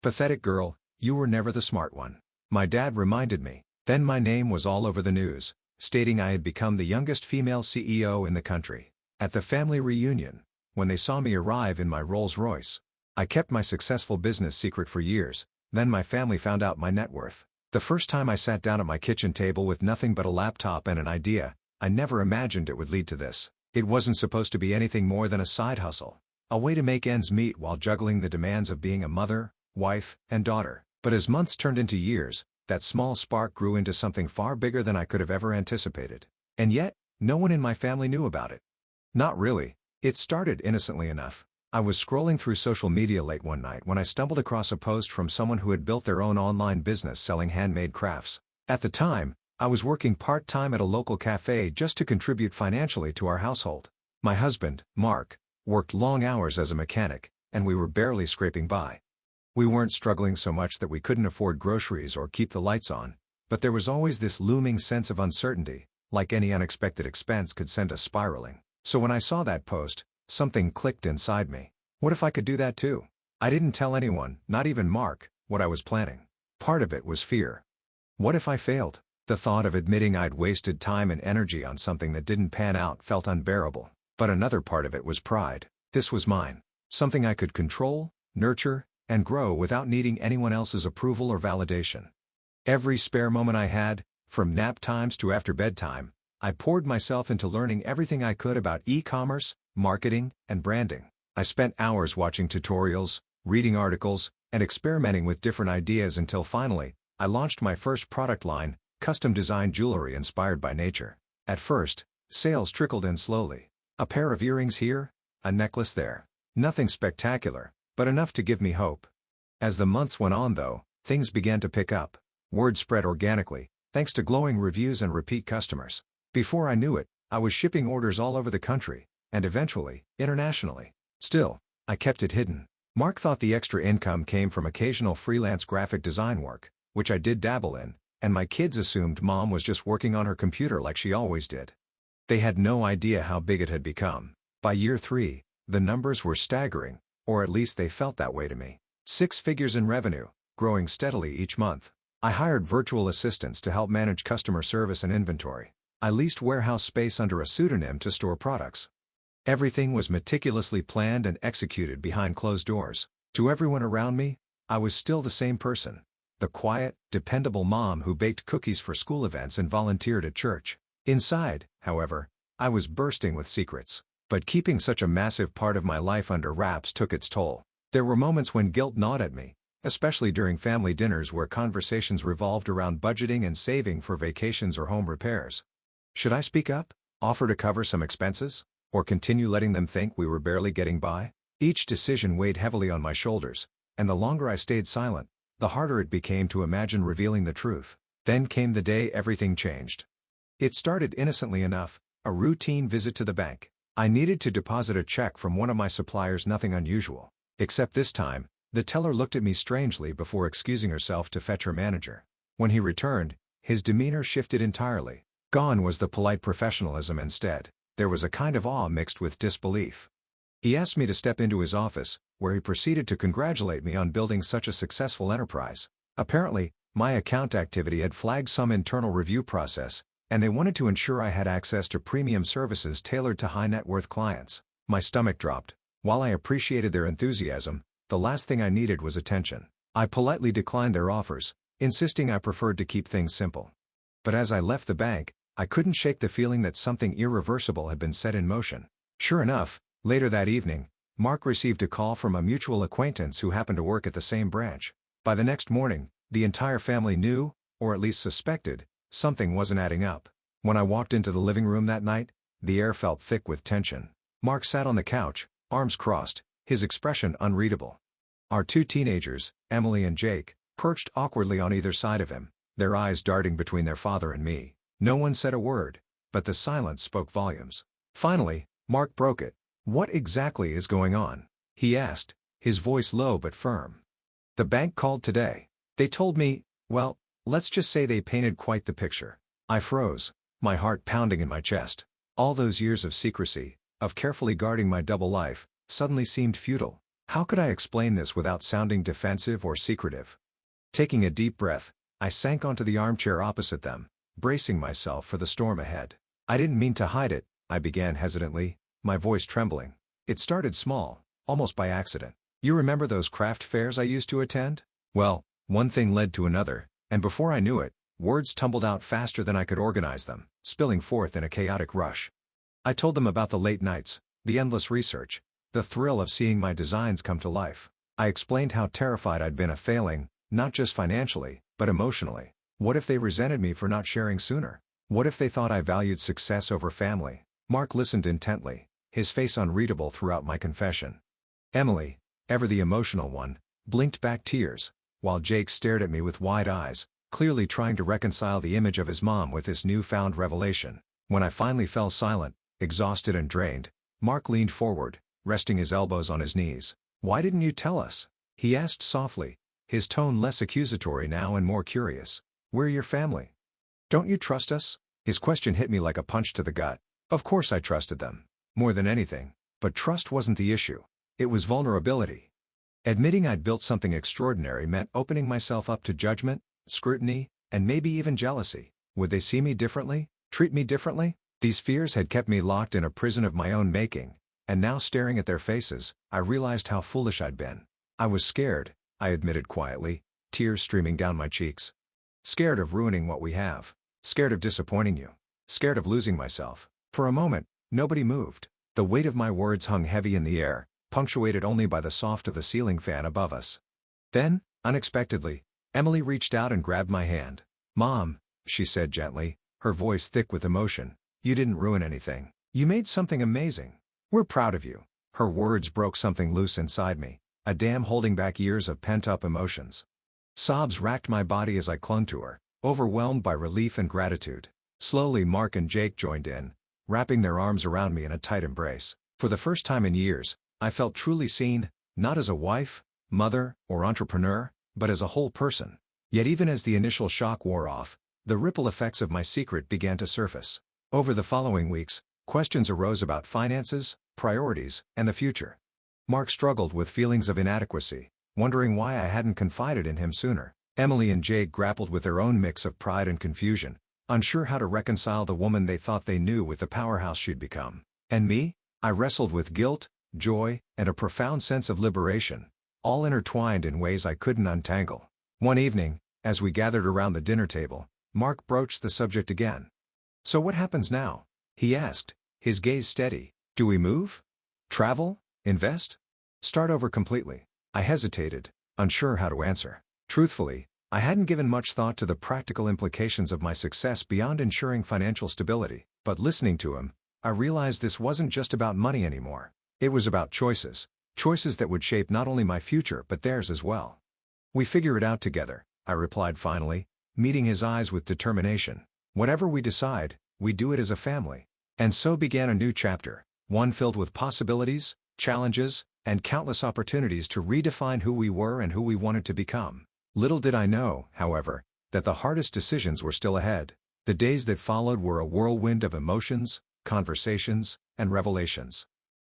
Pathetic girl, you were never the smart one. My dad reminded me. Then my name was all over the news, stating I had become the youngest female CEO in the country. At the family reunion, when they saw me arrive in my Rolls-Royce, I kept my successful business secret for years. Then my family found out my net worth. The first time I sat down at my kitchen table with nothing but a laptop and an idea, I never imagined it would lead to this. It wasn't supposed to be anything more than a side hustle, a way to make ends meet while juggling the demands of being a mother, wife, and daughter. But as months turned into years, that small spark grew into something far bigger than I could have ever anticipated. And yet, no one in my family knew about it. Not really. It started innocently enough. I was scrolling through social media late one night when I stumbled across a post from someone who had built their own online business selling handmade crafts. At the time, I was working part-time at a local cafe just to contribute financially to our household. My husband, Mark, worked long hours as a mechanic, and we were barely scraping by. We weren't struggling so much that we couldn't afford groceries or keep the lights on, but there was always this looming sense of uncertainty, like any unexpected expense could send us spiraling. So when I saw that post, something clicked inside me. What if I could do that too? I didn't tell anyone, not even Mark, what I was planning. Part of it was fear. What if I failed? The thought of admitting I'd wasted time and energy on something that didn't pan out felt unbearable. But another part of it was pride. This was mine. Something I could control, nurture, and grow without needing anyone else's approval or validation. Every spare moment I had, from nap times to after bedtime, I poured myself into learning everything I could about e-commerce, marketing, and branding. I spent hours watching tutorials, reading articles, and experimenting with different ideas until finally, I launched my first product line, custom-designed jewelry inspired by nature. At first, sales trickled in slowly. A pair of earrings here, a necklace there. Nothing spectacular, but enough to give me hope. As the months went on though, things began to pick up. Word spread organically, thanks to glowing reviews and repeat customers. Before I knew it, I was shipping orders all over the country, and eventually, internationally. Still, I kept it hidden. Mark thought the extra income came from occasional freelance graphic design work, which I did dabble in, and my kids assumed Mom was just working on her computer like she always did. They had no idea how big it had become. By year 3, the numbers were staggering, or at least they felt that way to me. 6 figures in revenue, growing steadily each month. I hired virtual assistants to help manage customer service and inventory. I leased warehouse space under a pseudonym to store products. Everything was meticulously planned and executed behind closed doors. To everyone around me, I was still the same person. The quiet, dependable mom who baked cookies for school events and volunteered at church. Inside, however, I was bursting with secrets. But keeping such a massive part of my life under wraps took its toll. There were moments when guilt gnawed at me, especially during family dinners where conversations revolved around budgeting and saving for vacations or home repairs. Should I speak up, offer to cover some expenses, or continue letting them think we were barely getting by? Each decision weighed heavily on my shoulders, and the longer I stayed silent, the harder it became to imagine revealing the truth. Then came the day everything changed. It started innocently enough, a routine visit to the bank. I needed to deposit a check from one of my suppliers, nothing unusual. Except this time, the teller looked at me strangely before excusing herself to fetch her manager. When he returned, his demeanor shifted entirely. Gone was the polite professionalism instead. There was a kind of awe mixed with disbelief. He asked me to step into his office, where he proceeded to congratulate me on building such a successful enterprise. Apparently, my account activity had flagged some internal review process, and they wanted to ensure I had access to premium services tailored to high-net-worth clients. My stomach dropped. While I appreciated their enthusiasm, the last thing I needed was attention. I politely declined their offers, insisting I preferred to keep things simple. But as I left the bank, I couldn't shake the feeling that something irreversible had been set in motion. Sure enough, later that evening, Mark received a call from a mutual acquaintance who happened to work at the same branch. By the next morning, the entire family knew, or at least suspected, something wasn't adding up. When I walked into the living room that night, the air felt thick with tension. Mark sat on the couch, arms crossed, his expression unreadable. Our 2 teenagers, Emily and Jake, perched awkwardly on either side of him, their eyes darting between their father and me. No one said a word, but the silence spoke volumes. Finally, Mark broke it. "What exactly is going on?" he asked, his voice low but firm. "The bank called today. They told me, well, let's just say they painted quite the picture." I froze, my heart pounding in my chest. All those years of secrecy, of carefully guarding my double life, suddenly seemed futile. How could I explain this without sounding defensive or secretive? Taking a deep breath, I sank onto the armchair opposite them, bracing myself for the storm ahead. I didn't mean to hide it, I began hesitantly, my voice trembling. It started small, almost by accident. You remember those craft fairs I used to attend? Well, one thing led to another, and before I knew it, words tumbled out faster than I could organize them, spilling forth in a chaotic rush. I told them about the late nights, the endless research, the thrill of seeing my designs come to life. I explained how terrified I'd been of failing, not just financially, but emotionally. What if they resented me for not sharing sooner? What if they thought I valued success over family? Mark listened intently, his face unreadable throughout my confession. Emily, ever the emotional one, blinked back tears, while Jake stared at me with wide eyes, clearly trying to reconcile the image of his mom with this newfound revelation. When I finally fell silent, exhausted and drained, Mark leaned forward, resting his elbows on his knees. Why didn't you tell us? He asked softly, his tone less accusatory now and more curious. We're your family. Don't you trust us? His question hit me like a punch to the gut. Of course I trusted them. More than anything. But trust wasn't the issue. It was vulnerability. Admitting I'd built something extraordinary meant opening myself up to judgment, scrutiny, and maybe even jealousy. Would they see me differently? Treat me differently? These fears had kept me locked in a prison of my own making, and now staring at their faces, I realized how foolish I'd been. I was scared, I admitted quietly, tears streaming down my cheeks. Scared of ruining what we have. Scared of disappointing you. Scared of losing myself. For a moment, nobody moved. The weight of my words hung heavy in the air, punctuated only by the soft of the ceiling fan above us. Then, unexpectedly, Emily reached out and grabbed my hand. Mom, she said gently, her voice thick with emotion, you didn't ruin anything. You made something amazing. We're proud of you. Her words broke something loose inside me, a dam holding back years of pent-up emotions. Sobs racked my body as I clung to her, overwhelmed by relief and gratitude. Slowly Mark and Jake joined in, wrapping their arms around me in a tight embrace. For the first time in years, I felt truly seen, not as a wife, mother, or entrepreneur, but as a whole person. Yet even as the initial shock wore off, the ripple effects of my secret began to surface. Over the following weeks, questions arose about finances, priorities, and the future. Mark struggled with feelings of inadequacy, wondering why I hadn't confided in him sooner. Emily and Jake grappled with their own mix of pride and confusion, unsure how to reconcile the woman they thought they knew with the powerhouse she'd become. And me? I wrestled with guilt, joy, and a profound sense of liberation, all intertwined in ways I couldn't untangle. One evening, as we gathered around the dinner table, Mark broached the subject again. So what happens now? He asked, his gaze steady. Do we move? Travel? Invest? Start over completely? I hesitated, unsure how to answer. Truthfully, I hadn't given much thought to the practical implications of my success beyond ensuring financial stability, but listening to him, I realized this wasn't just about money anymore. It was about choices that would shape not only my future but theirs as well. We figure it out together, I replied finally, meeting his eyes with determination. Whatever we decide, we do it as a family. And so began a new chapter, one filled with possibilities, challenges, and countless opportunities to redefine who we were and who we wanted to become. Little did I know, however, that the hardest decisions were still ahead. The days that followed were a whirlwind of emotions, conversations, and revelations.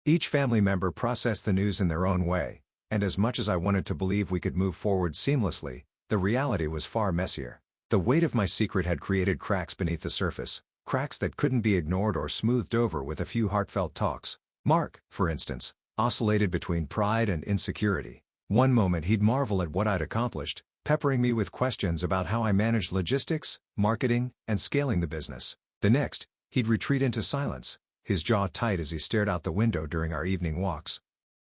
Each family member processed the news in their own way, and as much as I wanted to believe we could move forward seamlessly, the reality was far messier. The weight of my secret had created cracks beneath the surface, cracks that couldn't be ignored or smoothed over with a few heartfelt talks. Mark, for instance, oscillated between pride and insecurity. One moment he'd marvel at what I'd accomplished, peppering me with questions about how I managed logistics, marketing, and scaling the business. The next, he'd retreat into silence, his jaw tight as he stared out the window during our evening walks.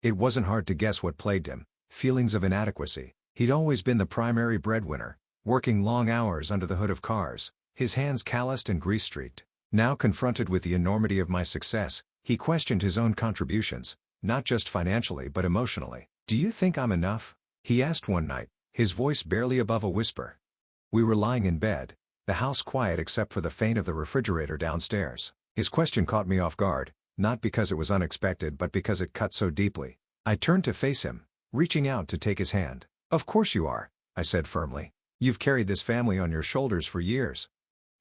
It wasn't hard to guess what plagued him: feelings of inadequacy. He'd always been the primary breadwinner, working long hours under the hood of cars, his hands calloused and grease-streaked. Now confronted with the enormity of my success, he questioned his own contributions, not just financially but emotionally. Do you think I'm enough? He asked one night, his voice barely above a whisper. We were lying in bed, the house quiet except for the faint of the refrigerator downstairs. His question caught me off guard, not because it was unexpected but because it cut so deeply. I turned to face him, reaching out to take his hand. Of course you are, I said firmly. You've carried this family on your shoulders for years.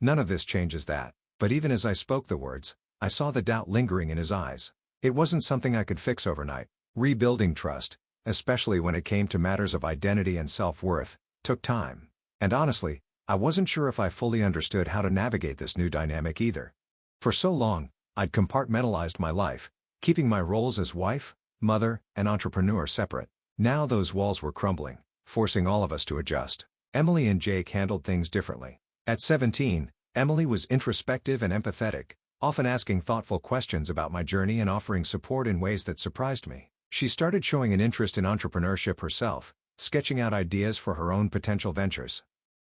None of this changes that. But even as I spoke the words, I saw the doubt lingering in his eyes. It wasn't something I could fix overnight. Rebuilding trust, especially when it came to matters of identity and self-worth, took time. And honestly, I wasn't sure if I fully understood how to navigate this new dynamic either. For so long, I'd compartmentalized my life, keeping my roles as wife, mother, and entrepreneur separate. Now those walls were crumbling, forcing all of us to adjust. Emily and Jake handled things differently. At 17, Emily was introspective and empathetic, often asking thoughtful questions about my journey and offering support in ways that surprised me. She started showing an interest in entrepreneurship herself, sketching out ideas for her own potential ventures.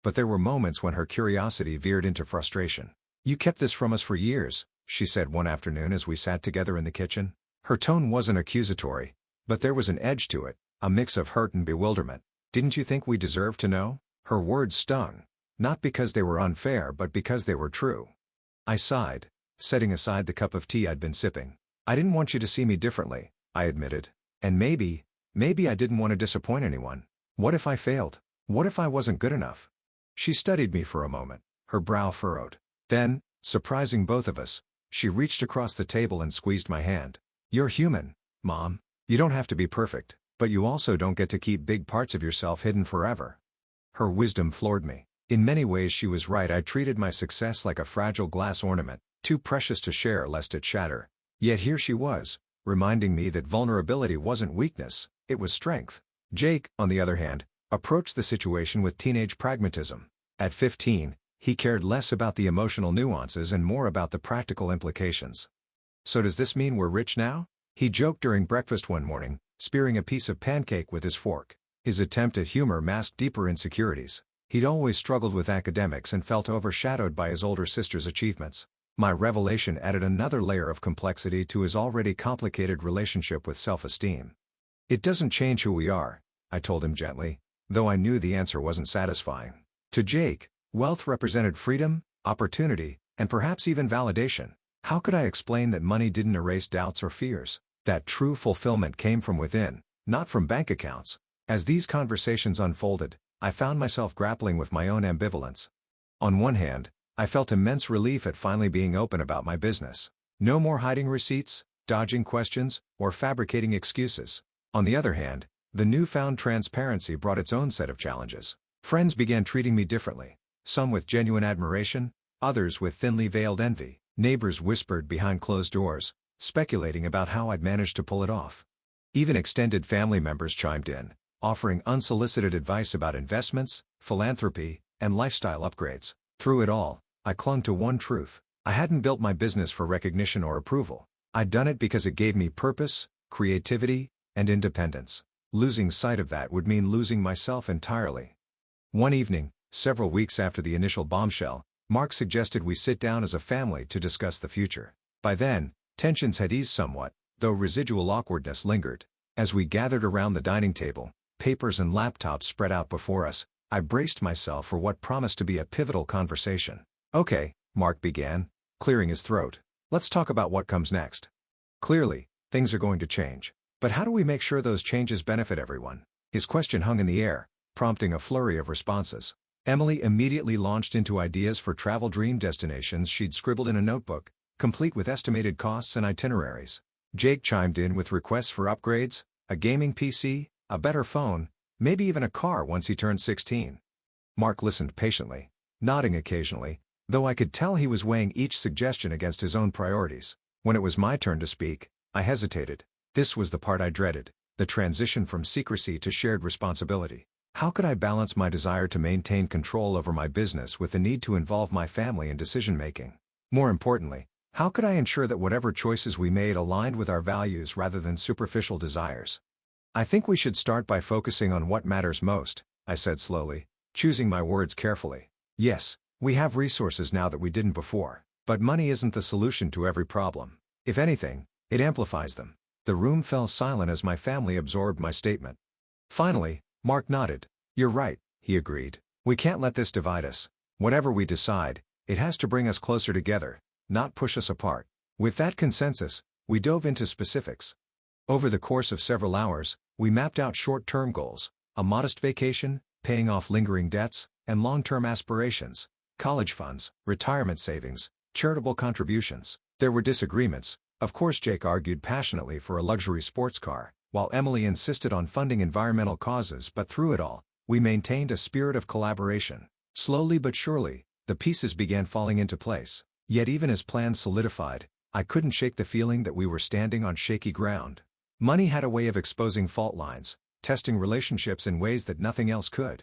But there were moments when her curiosity veered into frustration. "You kept this from us for years," she said one afternoon as we sat together in the kitchen. Her tone wasn't accusatory, but there was an edge to it, a mix of hurt and bewilderment. "Didn't you think we deserved to know?" Her words stung, not because they were unfair but because they were true. I sighed, setting aside the cup of tea I'd been sipping. "I didn't want you to see me differently," I admitted. "And maybe I didn't want to disappoint anyone. What if I failed? What if I wasn't good enough?" She studied me for a moment, her brow furrowed. Then, surprising both of us, she reached across the table and squeezed my hand. "You're human, Mom. You don't have to be perfect, but you also don't get to keep big parts of yourself hidden forever." Her wisdom floored me. In many ways she was right. I treated my success like a fragile glass ornament, too precious to share lest it shatter. Yet here she was, reminding me that vulnerability wasn't weakness, it was strength. Jake, on the other hand, approached the situation with teenage pragmatism. At 15, he cared less about the emotional nuances and more about the practical implications. "So does this mean we're rich now?" he joked during breakfast one morning, spearing a piece of pancake with his fork. His attempt at humor masked deeper insecurities. He'd always struggled with academics and felt overshadowed by his older sister's achievements. My revelation added another layer of complexity to his already complicated relationship with self-esteem. "It doesn't change who we are," I told him gently, though I knew the answer wasn't satisfying. To Jake, wealth represented freedom, opportunity, and perhaps even validation. How could I explain that money didn't erase doubts or fears? That true fulfillment came from within, not from bank accounts. As these conversations unfolded, I found myself grappling with my own ambivalence. On one hand, I felt immense relief at finally being open about my business. No more hiding receipts, dodging questions, or fabricating excuses. On the other hand, the newfound transparency brought its own set of challenges. Friends began treating me differently, some with genuine admiration, others with thinly veiled envy. Neighbors whispered behind closed doors, speculating about how I'd managed to pull it off. Even extended family members chimed in, offering unsolicited advice about investments, philanthropy, and lifestyle upgrades. Through it all, I clung to one truth. I hadn't built my business for recognition or approval. I'd done it because it gave me purpose, creativity, and independence. Losing sight of that would mean losing myself entirely. One evening, several weeks after the initial bombshell, Mark suggested we sit down as a family to discuss the future. By then, tensions had eased somewhat, though residual awkwardness lingered. As we gathered around the dining table, papers and laptops spread out before us, I braced myself for what promised to be a pivotal conversation. "Okay," Mark began, clearing his throat. "Let's talk about what comes next. Clearly, things are going to change. But how do we make sure those changes benefit everyone?" His question hung in the air, prompting a flurry of responses. Emily immediately launched into ideas for travel dream destinations she'd scribbled in a notebook, complete with estimated costs and itineraries. Jake chimed in with requests for upgrades, a gaming PC, a better phone, maybe even a car once he turned 16. Mark listened patiently, nodding occasionally, though I could tell he was weighing each suggestion against his own priorities. When it was my turn to speak, I hesitated. This was the part I dreaded, the transition from secrecy to shared responsibility. How could I balance my desire to maintain control over my business with the need to involve my family in decision-making? More importantly, how could I ensure that whatever choices we made aligned with our values rather than superficial desires? "I think we should start by focusing on what matters most," I said slowly, choosing my words carefully. "Yes, we have resources now that we didn't before, but money isn't the solution to every problem. If anything, it amplifies them." The room fell silent as my family absorbed my statement. Finally, Mark nodded. "You're right," he agreed. "We can't let this divide us. Whatever we decide, it has to bring us closer together, not push us apart." With that consensus, we dove into specifics. Over the course of several hours, we mapped out short-term goals, a modest vacation, paying off lingering debts, and long-term aspirations, college funds, retirement savings, charitable contributions. There were disagreements. Of course, Jake argued passionately for a luxury sports car, while Emily insisted on funding environmental causes. But through it all, we maintained a spirit of collaboration. Slowly but surely, the pieces began falling into place. Yet even as plans solidified, I couldn't shake the feeling that we were standing on shaky ground. Money had a way of exposing fault lines, testing relationships in ways that nothing else could.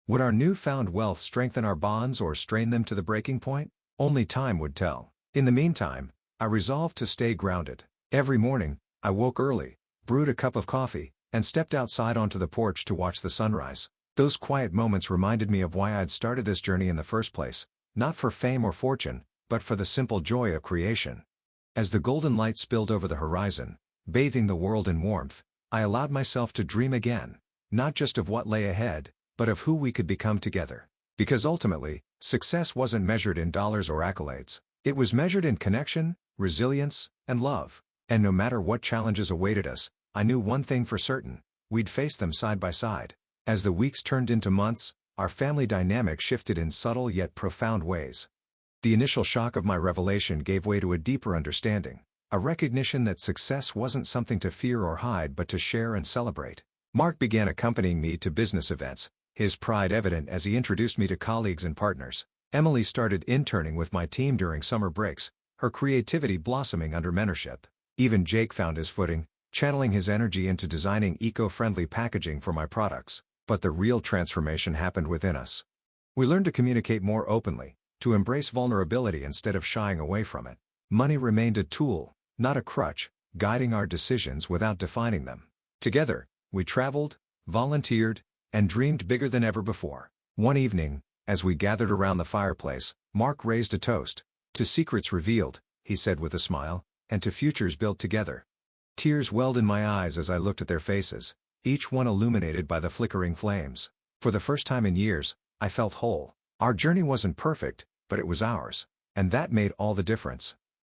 Would our newfound wealth strengthen our bonds or strain them to the breaking point? Only time would tell. In the meantime, I resolved to stay grounded. Every morning, I woke early, brewed a cup of coffee, and stepped outside onto the porch to watch the sunrise. Those quiet moments reminded me of why I'd started this journey in the first place, not for fame or fortune, but for the simple joy of creation. As the golden light spilled over the horizon, bathing the world in warmth, I allowed myself to dream again, not just of what lay ahead, but of who we could become together. Because ultimately, success wasn't measured in dollars or accolades. It was measured in connection, resilience, and love. And no matter what challenges awaited us, I knew one thing for certain: we'd face them side by side. As the weeks turned into months, our family dynamic shifted in subtle yet profound ways. The initial shock of my revelation gave way to a deeper understanding, a recognition that success wasn't something to fear or hide but to share and celebrate. Mark began accompanying me to business events, his pride evident as he introduced me to colleagues and partners. Emily started interning with my team during summer breaks, her creativity blossoming under mentorship. Even Jake found his footing, channeling his energy into designing eco-friendly packaging for my products. But the real transformation happened within us. We learned to communicate more openly, to embrace vulnerability instead of shying away from it. Money remained a tool, not a crutch, guiding our decisions without defining them. Together, we traveled, volunteered, and dreamed bigger than ever before. One evening, as we gathered around the fireplace, Mark raised a toast. "To secrets revealed," he said with a smile, "and to futures built together." Tears welled in my eyes as I looked at their faces, each one illuminated by the flickering flames. For the first time in years, I felt whole. Our journey wasn't perfect, but it was ours. And that made all the difference.